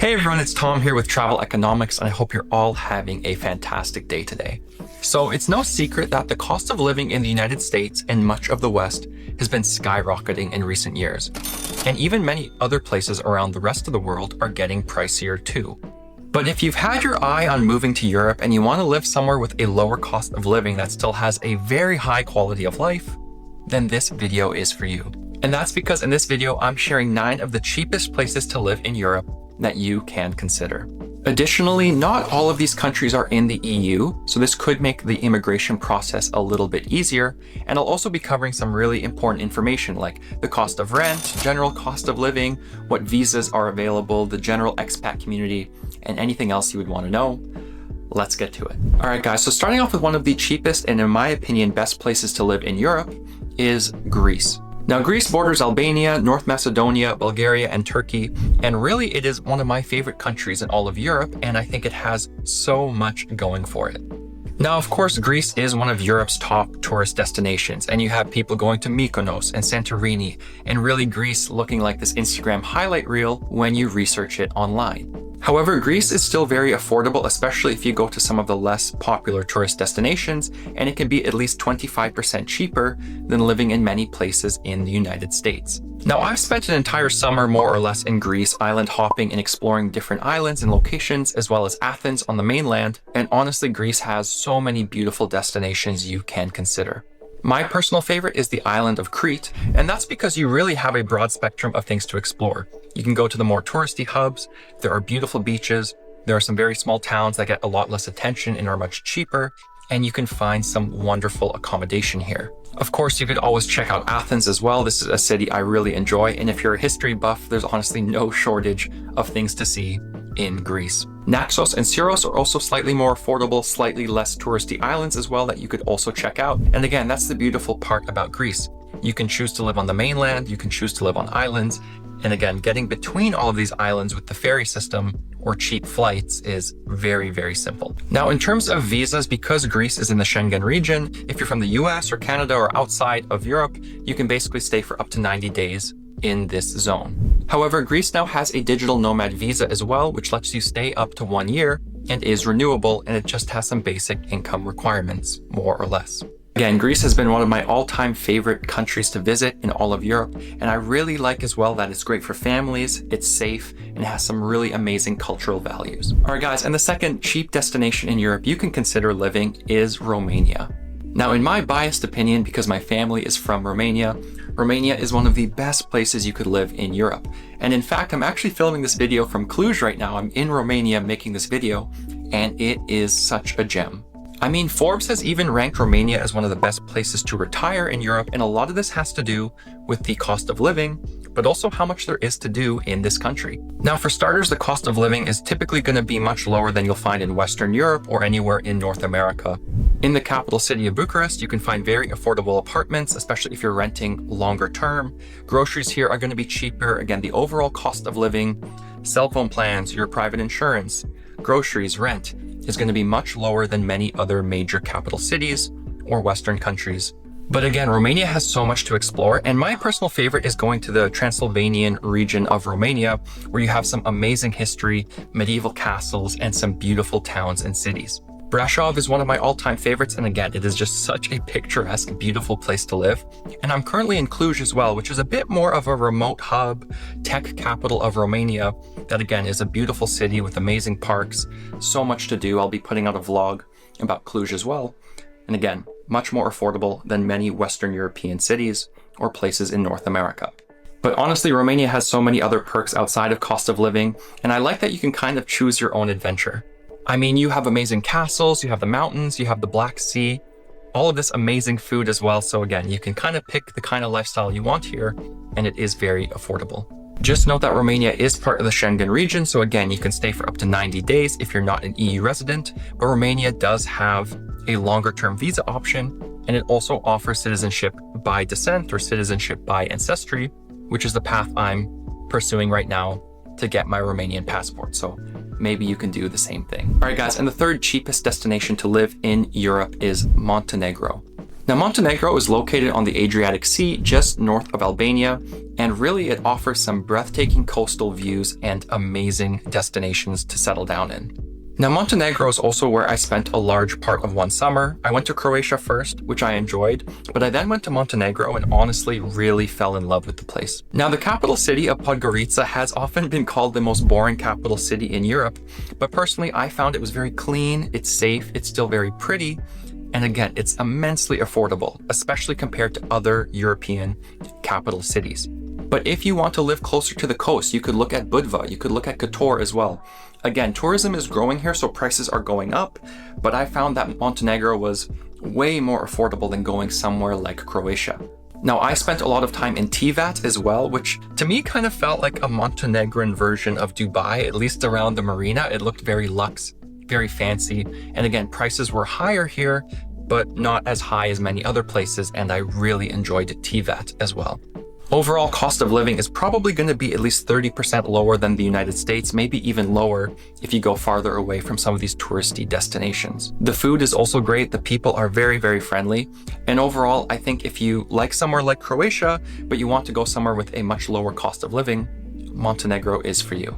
Hey everyone, it's Tom here with Travel Economics, and I hope you're all having a fantastic day today. So it's no secret that the cost of living in the United States and much of the West has been skyrocketing in recent years. And even many other places around the rest of the world are getting pricier too. But if you've had your eye on moving to Europe and you want to live somewhere with a lower cost of living that still has a very high quality of life, then this video is for you. And that's because in this video, I'm sharing 9 of the cheapest places to live in Europe that you can consider. Additionally, not all of these countries are in the EU, so this could make the immigration process a little bit easier. And I'll also be covering some really important information like the cost of rent, general cost of living, what visas are available, the general expat community, and anything else you would want to know. Let's get to it. All right, guys, so starting off with one of the cheapest and in my opinion, best places to live in Europe is Greece. Now, Greece borders Albania, North Macedonia, Bulgaria, and Turkey, and really it is one of my favorite countries in all of Europe, and I think it has so much going for it. Now, of course, Greece is one of Europe's top tourist destinations, and you have people going to Mykonos and Santorini, and really Greece looking like this Instagram highlight reel when you research it online. However, Greece is still very affordable, especially if you go to some of the less popular tourist destinations, and it can be at least 25% cheaper than living in many places in the United States. Now, I've spent an entire summer more or less in Greece, island hopping and exploring different islands and locations, as well as Athens on the mainland, and honestly, Greece has so many beautiful destinations you can consider. My personal favorite is the island of Crete, and that's because you really have a broad spectrum of things to explore. You can go to the more touristy hubs, there are beautiful beaches, there are some very small towns that get a lot less attention and are much cheaper, and you can find some wonderful accommodation here. Of course, you could always check out Athens as well. This is a city I really enjoy, and if you're a history buff, there's honestly no shortage of things to see in Greece. Naxos and Syros are also slightly more affordable, slightly less touristy islands as well that you could also check out. And again, that's the beautiful part about Greece. You can choose to live on the mainland, you can choose to live on islands. And again, getting between all of these islands with the ferry system or cheap flights is very, very simple. Now, in terms of visas, because Greece is in the Schengen region, if you're from the US or Canada or outside of Europe, you can basically stay for up to 90 days in this zone. However, Greece now has a digital nomad visa as well, which lets you stay up to 1 year and is renewable, and it just has some basic income requirements, more or less. Again, Greece has been one of my all-time favorite countries to visit in all of Europe, and I really like as well that it's great for families, it's safe, and it has some really amazing cultural values. All right, guys, and the second cheap destination in Europe you can consider living is Romania. Now, in my biased opinion, because my family is from Romania, Romania is one of the best places you could live in Europe. And in fact, I'm actually filming this video from Cluj right now. I'm in Romania making this video, and it is such a gem. I mean, Forbes has even ranked Romania as one of the best places to retire in Europe, and a lot of this has to do with the cost of living, but also how much there is to do in this country. Now, for starters, the cost of living is typically going to be much lower than you'll find in Western Europe or anywhere in North America. In the capital city of Bucharest, you can find very affordable apartments, especially if you're renting longer term. Groceries here are going to be cheaper. Again, the overall cost of living, cell phone plans, your private insurance, groceries, rent is going to be much lower than many other major capital cities or Western countries. But again, Romania has so much to explore, and my personal favorite is going to the Transylvanian region of Romania, where you have some amazing history, medieval castles, and some beautiful towns and cities. Brasov is one of my all-time favorites, and again, it is just such a picturesque, beautiful place to live. And I'm currently in Cluj as well, which is a bit more of a remote hub, tech capital of Romania, that again is a beautiful city with amazing parks, so much to do. I'll be putting out a vlog about Cluj as well. And again, much more affordable than many Western European cities or places in North America. But honestly, Romania has so many other perks outside of cost of living, and I like that you can kind of choose your own adventure. I mean, you have amazing castles, you have the mountains, you have the Black Sea, all of this amazing food as well. So again, you can kind of pick the kind of lifestyle you want here, and it is very affordable. Just note that Romania is part of the Schengen region. So again, you can stay for up to 90 days if you're not an EU resident, but Romania does have a longer term visa option, and it also offers citizenship by descent or citizenship by ancestry, which is the path I'm pursuing right now to get my Romanian passport. So maybe you can do the same thing. All right, guys, and the third cheapest destination to live in Europe is Montenegro. Now, Montenegro is located on the Adriatic Sea, just north of Albania, and really it offers some breathtaking coastal views and amazing destinations to settle down in. Now, Montenegro is also where I spent a large part of one summer. I went to Croatia first, which I enjoyed, but I then went to Montenegro and honestly really fell in love with the place. Now, the capital city of Podgorica has often been called the most boring capital city in Europe, but personally, I found it was very clean, it's safe, it's still very pretty, and again, it's immensely affordable, especially compared to other European capital cities. But if you want to live closer to the coast, you could look at Budva, you could look at Kotor as well. Again, tourism is growing here, so prices are going up, but I found that Montenegro was way more affordable than going somewhere like Croatia. Now, I spent a lot of time in Tivat as well, which to me kind of felt like a Montenegrin version of Dubai, at least around the marina. It looked very luxe, very fancy, and again, prices were higher here, but not as high as many other places, and I really enjoyed Tivat as well. Overall cost of living is probably going to be at least 30% lower than the United States, maybe even lower if you go farther away from some of these touristy destinations. The food is also great. The people are very, very friendly. And overall, I think if you like somewhere like Croatia, but you want to go somewhere with a much lower cost of living, Montenegro is for you.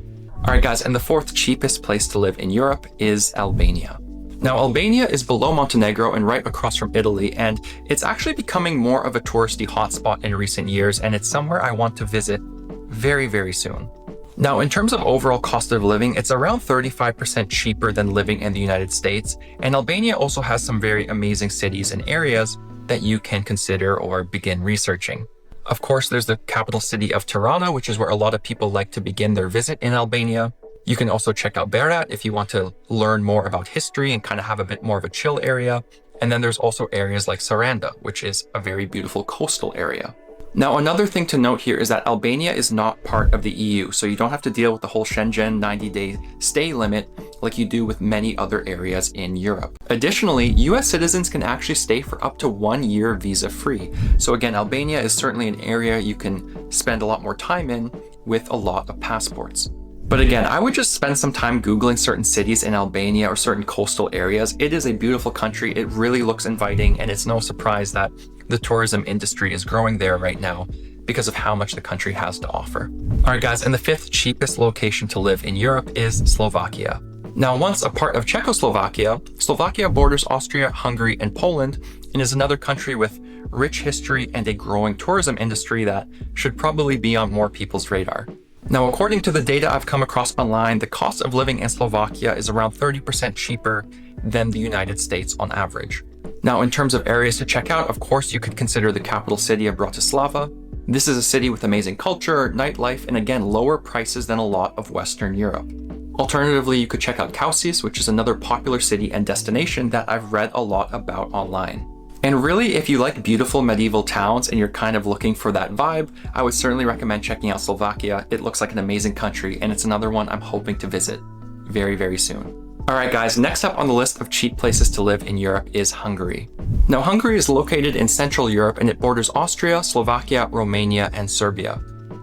All right, guys, and the fourth cheapest place to live in Europe is Albania. Now, Albania is below Montenegro and right across from Italy, and it's actually becoming more of a touristy hotspot in recent years, and it's somewhere I want to visit very, very soon. Now, in terms of overall cost of living, it's around 35% cheaper than living in the United States, and Albania also has some very amazing cities and areas that you can consider or begin researching. Of course, there's the capital city of Tirana, which is where a lot of people like to begin their visit in Albania. You can also check out Berat if you want to learn more about history and kind of have a bit more of a chill area. And then there's also areas like Saranda, which is a very beautiful coastal area. Now, another thing to note here is that Albania is not part of the EU, so you don't have to deal with the whole Schengen 90-day stay limit like you do with many other areas in Europe. Additionally, US citizens can actually stay for up to 1 year visa-free. So again, Albania is certainly an area you can spend a lot more time in with a lot of passports. But again, I would just spend some time Googling certain cities in Albania or certain coastal areas. It is a beautiful country. It really looks inviting, and it's no surprise that the tourism industry is growing there right now because of how much the country has to offer. All right, guys, and the fifth cheapest location to live in Europe is Slovakia. Now, once a part of Czechoslovakia, Slovakia borders Austria, Hungary, and Poland, and is another country with rich history and a growing tourism industry that should probably be on more people's radar. Now, according to the data I've come across online, the cost of living in Slovakia is around 30% cheaper than the United States on average. Now, in terms of areas to check out, of course, you could consider the capital city of Bratislava. This is a city with amazing culture, nightlife, and again, lower prices than a lot of Western Europe. Alternatively, you could check out Kausis, which is another popular city and destination that I've read a lot about online. And really, if you like beautiful medieval towns and you're kind of looking for that vibe, I would certainly recommend checking out Slovakia. It looks like an amazing country, and it's another one I'm hoping to visit very, very soon. All right, guys, next up on the list of cheap places to live in Europe is Hungary. Now, Hungary is located in Central Europe, and it borders Austria, Slovakia, Romania, and Serbia.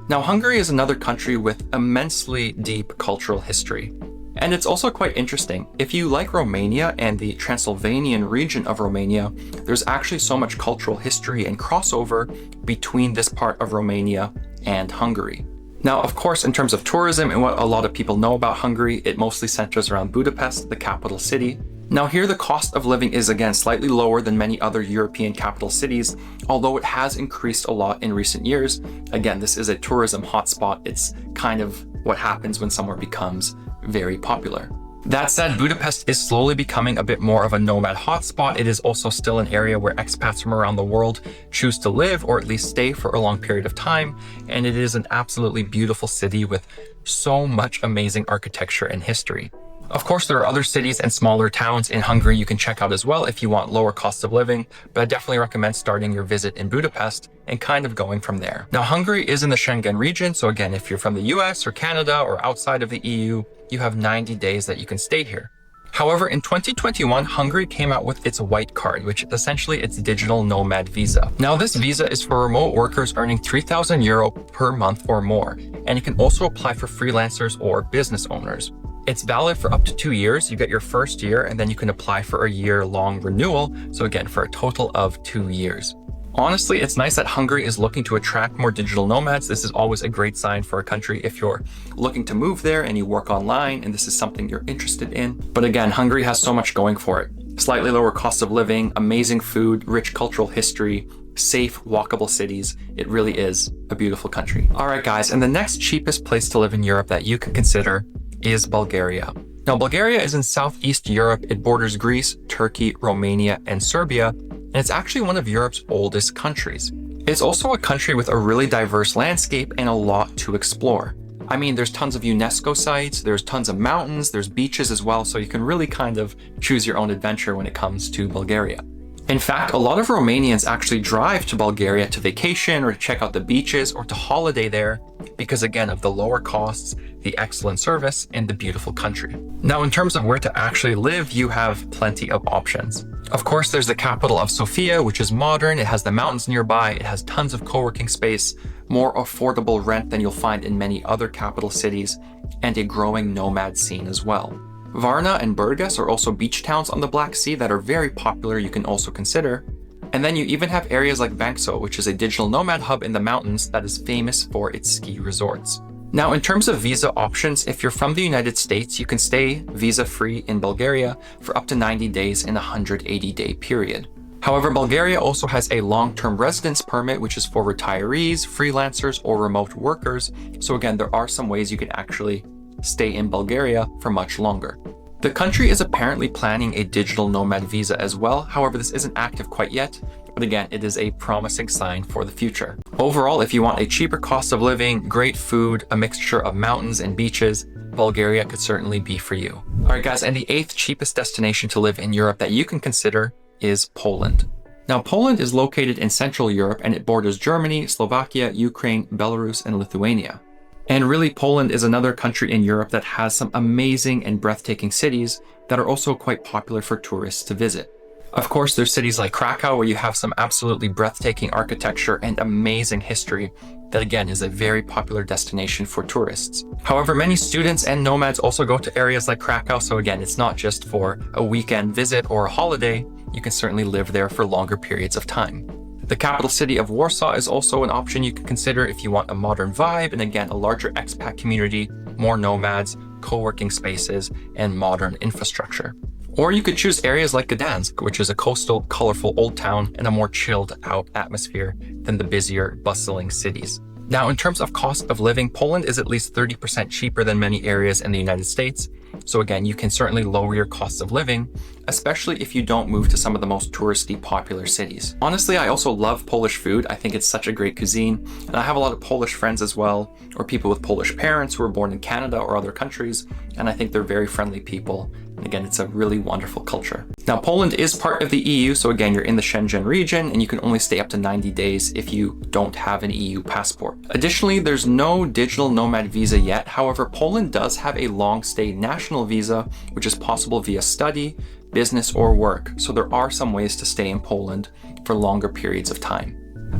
Now, Hungary is another country with immensely deep cultural history. And it's also quite interesting. If you like Romania and the Transylvanian region of Romania, there's actually so much cultural history and crossover between this part of Romania and Hungary. Now, of course, in terms of tourism and what a lot of people know about Hungary, it mostly centers around Budapest, the capital city. Now here, the cost of living is again slightly lower than many other European capital cities, although it has increased a lot in recent years. Again, this is a tourism hotspot. It's kind of what happens when somewhere becomes very popular. That said, Budapest is slowly becoming a bit more of a nomad hotspot. It is also still an area where expats from around the world choose to live or at least stay for a long period of time. And it is an absolutely beautiful city with so much amazing architecture and history. Of course, there are other cities and smaller towns in Hungary you can check out as well if you want lower cost of living, but I definitely recommend starting your visit in Budapest and kind of going from there. Now, Hungary is in the Schengen region, so again, if you're from the US or Canada or outside of the EU, you have 90 days that you can stay here. However, in 2021, Hungary came out with its white card, which is essentially its digital nomad visa. Now, this visa is for remote workers earning €3,000 per month or more, and it can also apply for freelancers or business owners. It's valid for up to 2 years. You get your first year and then you can apply for a year-long renewal. So again, for a total of 2 years. Honestly, it's nice that Hungary is looking to attract more digital nomads. This is always a great sign for a country if you're looking to move there and you work online and this is something you're interested in. But again, Hungary has so much going for it. Slightly lower cost of living, amazing food, rich cultural history, safe, walkable cities. It really is a beautiful country. All right, guys, and the next cheapest place to live in Europe that you can consider is Bulgaria. Now, Bulgaria is in Southeast Europe. It borders Greece, Turkey, Romania, and Serbia, and it's actually one of Europe's oldest countries. It's also a country with a really diverse landscape and a lot to explore. I mean, there's tons of UNESCO sites, there's tons of mountains, there's beaches as well, so you can really kind of choose your own adventure when it comes to Bulgaria. In fact, a lot of Romanians actually drive to Bulgaria to vacation or to check out the beaches or to holiday there because, again, of the lower costs, the excellent service, and the beautiful country. Now, in terms of where to actually live, you have plenty of options. Of course, there's the capital of Sofia, which is modern. It has the mountains nearby. It has tons of co-working space, more affordable rent than you'll find in many other capital cities, and a growing nomad scene as well. Varna and Burgas are also beach towns on the Black Sea that are very popular you can also consider. And then you even have areas like Vankso, which is a digital nomad hub in the mountains that is famous for its ski resorts. Now, in terms of visa options, if you're from the United States, you can stay visa-free in Bulgaria for up to 90 days in a 180-day period. However, Bulgaria also has a long-term residence permit, which is for retirees, freelancers, or remote workers. So again, there are some ways you can actually stay in Bulgaria for much longer. The country is apparently planning a digital nomad visa as well. However, this isn't active quite yet, but again, it is a promising sign for the future. Overall, if you want a cheaper cost of living, great food, a mixture of mountains and beaches, Bulgaria could certainly be for you. All right, guys, and the 8th cheapest destination to live in Europe that you can consider is Poland. Now, Poland is located in Central Europe and it borders Germany, Slovakia, Ukraine, Belarus, and Lithuania. And really, Poland is another country in Europe that has some amazing and breathtaking cities that are also quite popular for tourists to visit. Of course, there's cities like Krakow where you have some absolutely breathtaking architecture and amazing history that again is a very popular destination for tourists. However, many students and nomads also go to areas like Krakow, so again, it's not just for a weekend visit or a holiday. You can certainly live there for longer periods of time. The capital city of Warsaw is also an option you can consider if you want a modern vibe and again, a larger expat community, more nomads, co-working spaces, and modern infrastructure. Or you could choose areas like Gdansk, which is a coastal, colorful old town and a more chilled out atmosphere than the busier, bustling cities. Now, in terms of cost of living, Poland is at least 30% cheaper than many areas in the United States. So again, you can certainly lower your cost of living, especially if you don't move to some of the most touristy popular cities. Honestly, I also love Polish food. I think it's such a great cuisine. And I have a lot of Polish friends as well, or people with Polish parents who were born in Canada or other countries. And I think they're very friendly people. And again, it's a really wonderful culture. Now, Poland is part of the EU. So again, you're in the Schengen region and you can only stay up to 90 days if you don't have an EU passport. Additionally, there's no digital nomad visa yet. However, Poland does have a long stay national visa, which is possible via study, business, or work. So there are some ways to stay in Poland for longer periods of time.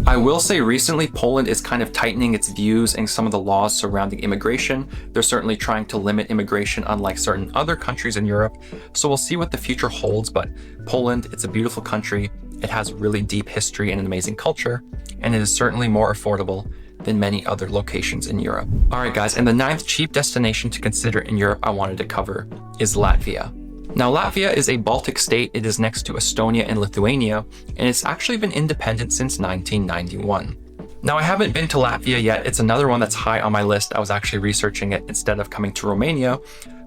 I will say recently, Poland is kind of tightening its views and some of the laws surrounding immigration. They're certainly trying to limit immigration, unlike certain other countries in Europe. So we'll see what the future holds, but Poland, it's a beautiful country. It has really deep history and an amazing culture, and it is certainly more affordable than many other locations in Europe. All right, guys, and the 9th cheap destination to consider in Europe I wanted to cover is Latvia. Now, Latvia is a Baltic state. It is next to Estonia and Lithuania, and it's actually been independent since 1991. Now, I haven't been to Latvia yet. It's another one that's high on my list. I was actually researching it instead of coming to Romania.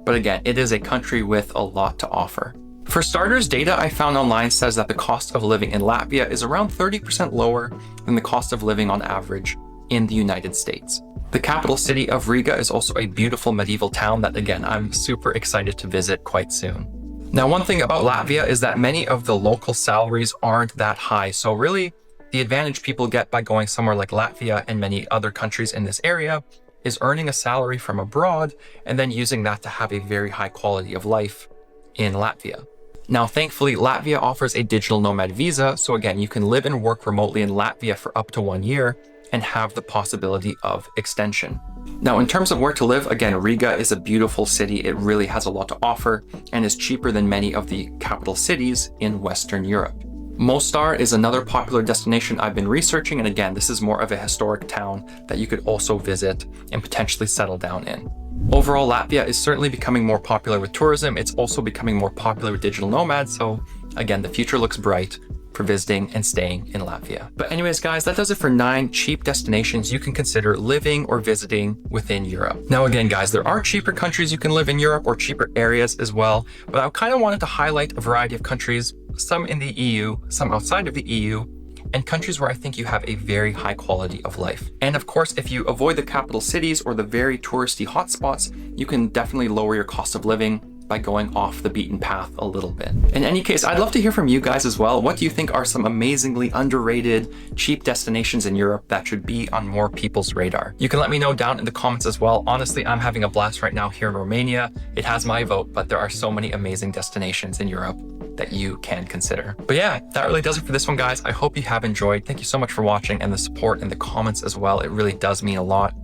But again, it is a country with a lot to offer. For starters, data I found online says that the cost of living in Latvia is around 30% lower than the cost of living on average in the United States. The capital city of Riga is also a beautiful medieval town that, again, I'm super excited to visit quite soon. Now, one thing about Latvia is that many of the local salaries aren't that high. So really, the advantage people get by going somewhere like Latvia and many other countries in this area is earning a salary from abroad and then using that to have a very high quality of life in Latvia. Now, thankfully, Latvia offers a digital nomad visa. So again, you can live and work remotely in Latvia for up to 1 year. and have the possibility of extension. Now, in terms of where to live, again, Riga is a beautiful city. It really has a lot to offer and is cheaper than many of the capital cities in Western Europe. Mostar is another popular destination I've been researching, and again, this is more of a historic town that you could also visit and potentially settle down in. Overall, Latvia is certainly becoming more popular with tourism. It's also becoming more popular with digital nomads, so again, the future looks bright for visiting and staying in Latvia. But anyways, guys, that does it for 9 cheap destinations you can consider living or visiting within Europe. Now, again, guys, there are cheaper countries you can live in Europe or cheaper areas as well, but I kind of wanted to highlight a variety of countries, some in the EU, some outside of the EU, and countries where I think you have a very high quality of life. And of course, if you avoid the capital cities or the very touristy hotspots, you can definitely lower your cost of living by going off the beaten path a little bit. In any case, I'd love to hear from you guys as well. What do you think are some amazingly underrated, cheap destinations in Europe that should be on more people's radar? You can let me know down in the comments as well. Honestly, I'm having a blast right now here in Romania. It has my vote, but there are so many amazing destinations in Europe that you can consider. But yeah, that really does it for this one, guys. I hope you have enjoyed. Thank you so much for watching and the support in the comments as well. It really does mean a lot.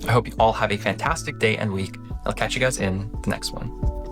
I hope you all have a fantastic day and week. I'll catch you guys in the next one.